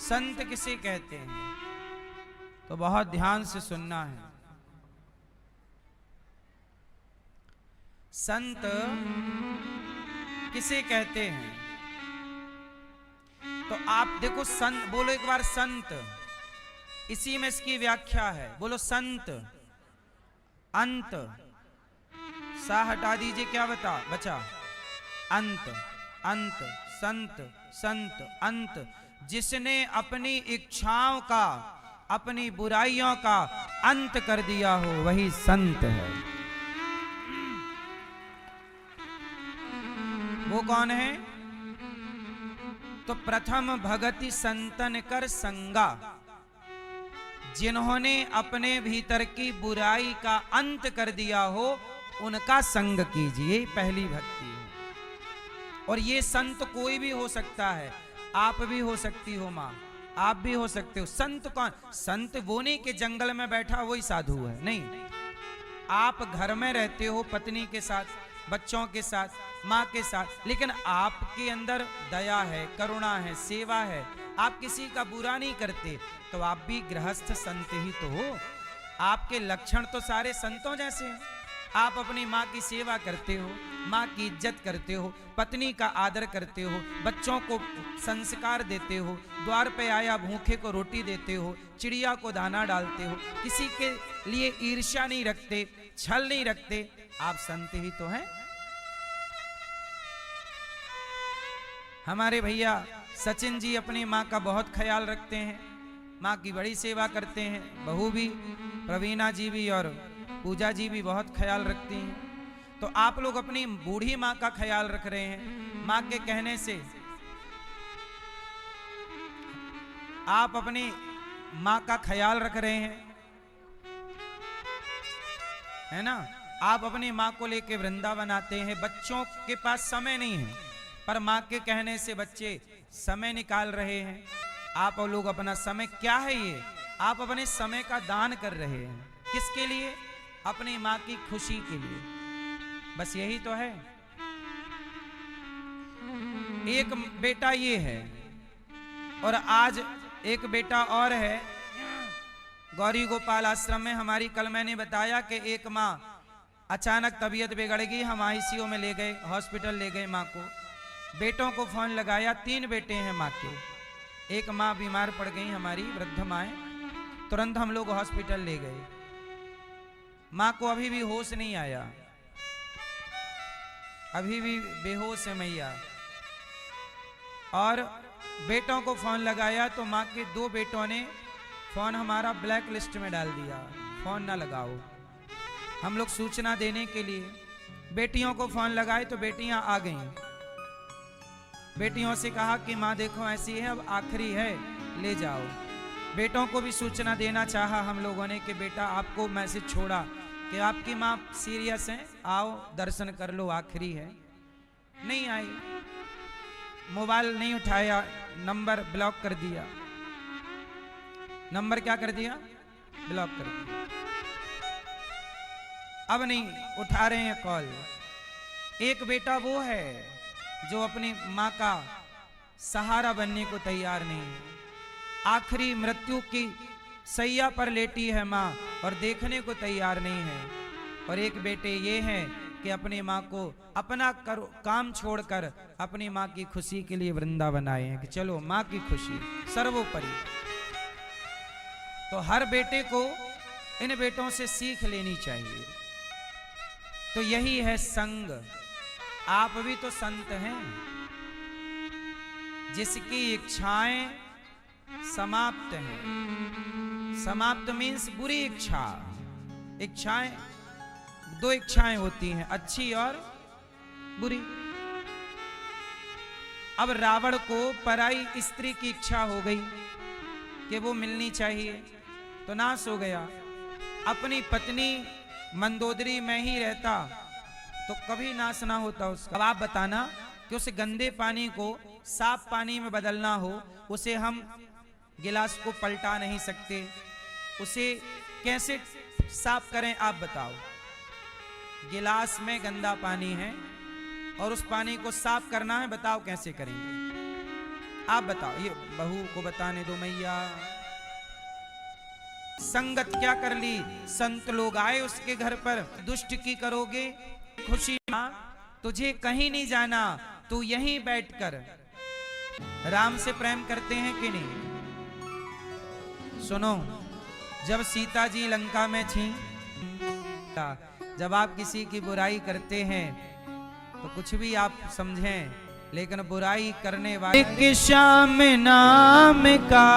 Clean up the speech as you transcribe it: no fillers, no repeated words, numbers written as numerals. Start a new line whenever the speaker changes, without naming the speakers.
संत किसे कहते हैं? तो बहुत ध्यान से सुनना है। संत किसे कहते हैं? तो आप देखो, संत बोलो एक बार, संत। इसी में इसकी व्याख्या है, बोलो संत। अंत, सा हटा दीजिए, क्या बचा? अंत। अंत, संत, संत, अंत। जिसने अपनी इच्छाओं का, अपनी बुराइयों का अंत कर दिया हो, वही संत है। वो कौन है? तो प्रथम भगति संतन कर संगा, जिन्होंने अपने भीतर की बुराई का अंत कर दिया हो, उनका संग कीजिए, पहली भक्ति है। और ये संत कोई भी हो सकता है, आप भी हो सकती हो माँ, आप भी हो सकते हो। संत कौन? संत वो नहीं कि जंगल में बैठा वही साधु है, नहीं। आप घर में रहते हो पत्नी के साथ, बच्चों के साथ, माँ के साथ, लेकिन आपके अंदर दया है, करुणा है, सेवा है, आप किसी का बुरा नहीं करते, तो आप भी गृहस्थ संत ही तो हो। आपके लक्षण तो सारे संतों जैसे हैं। आप अपनी माँ की सेवा करते हो, माँ की इज्जत करते हो, पत्नी का आदर करते हो, बच्चों को संस्कार देते हो, द्वार पे आया भूखे को रोटी देते हो, चिड़िया को दाना डालते हो, किसी के लिए ईर्ष्या नहीं रखते, छल नहीं रखते, आप संत ही तो हैं। हमारे भैया सचिन जी अपनी माँ का बहुत ख्याल रखते हैं, माँ की बड़ी सेवा करते हैं। बहू भी, प्रवीणा जी भी और पूजा जी भी बहुत ख्याल रखती हैं। तो आप लोग अपनी बूढ़ी माँ का ख्याल रख रहे हैं। माँ के कहने से आप अपनी माँ का ख्याल रख रहे हैं, है ना। आप अपनी माँ को लेके वृंदावन आते हैं। बच्चों के पास समय नहीं है, पर माँ के कहने से बच्चे समय निकाल रहे हैं। आप लोग अपना समय, क्या है ये? आप अपने समय का दान कर रहे हैं। किसके लिए? अपनी माँ की खुशी के लिए। बस यही तो है। एक बेटा ये है, और आज एक बेटा और है। गौरी गोपाल आश्रम में हमारी, कल मैंने बताया कि एक माँ अचानक तबीयत बिगड़ गई, हम आईसीयू में ले गए, हॉस्पिटल ले गए माँ को। बेटों को फोन लगाया, 3 बेटे हैं माँ के। एक माँ बीमार पड़ गई हमारी, वृद्ध माँ, तुरंत हम लोग हॉस्पिटल ले गए। माँ को अभी भी होश नहीं आया, अभी भी बेहोश है मैया। और बेटों को फोन लगाया तो माँ के 2 बेटों ने फोन हमारा ब्लैक लिस्ट में डाल दिया, फोन ना लगाओ। हम लोग सूचना देने के लिए बेटियों को फोन लगाए तो बेटियां आ गईं। बेटियों से कहा कि माँ देखो ऐसी है, अब आखिरी है, ले जाओ। बेटों को भी सूचना देना चाहा हम लोगों ने कि बेटा आपको मैसेज छोड़ा कि आपकी माँ सीरियस है, आओ दर्शन कर लो, आखिरी है। नहीं आई, मोबाइल नहीं उठाया, नंबर ब्लॉक कर दिया। नंबर क्या कर दिया? ब्लॉक कर दिया। अब नहीं उठा रहे हैं कॉल। एक बेटा वो है जो अपनी माँ का सहारा बनने को तैयार नहीं है। आखिरी मृत्यु की सैया पर लेटी है माँ और देखने को तैयार नहीं है। और एक बेटे ये हैं कि अपनी माँ को अपना काम छोड़कर अपनी माँ की खुशी के लिए वृंदावन आए हैं कि चलो माँ की खुशी सर्वोपरि। तो हर बेटे को इन बेटों से सीख लेनी चाहिए। तो यही है संग। आप भी तो संत हैं, जिसकी इच्छाएं समाप्त हैं। समाप्त मीन्स बुरी इच्छा। इच्छाएं, 2 इच्छाएं होती हैं, अच्छी और बुरी। अब रावण को पराई स्त्री की इच्छा हो गई कि वो मिलनी चाहिए, तो नाश हो गया। अपनी पत्नी मंदोदरी में ही रहता तो कभी नाश ना होता उसका। अब आप बताना कि उस गंदे पानी को साफ पानी में बदलना हो, उसे हम गिलास को पलटा नहीं सकते, उसे कैसे साफ करें आप बताओ। गिलास में गंदा पानी है और उस पानी को साफ करना है, बताओ कैसे करेंगे? आप बताओ, ये बहू को बताने दो मैया। संगत क्या कर ली, संत लोग आए उसके घर पर, दुष्ट की करोगे खुशी, तुझे कहीं नहीं जाना, तू यहीं बैठकर। राम से प्रेम करते हैं कि नहीं? सुनो, जब सीता जी लंका में थी, जब आप किसी की बुराई करते हैं तो कुछ भी आप समझें, लेकिन बुराई करने वाले श्याम नाम का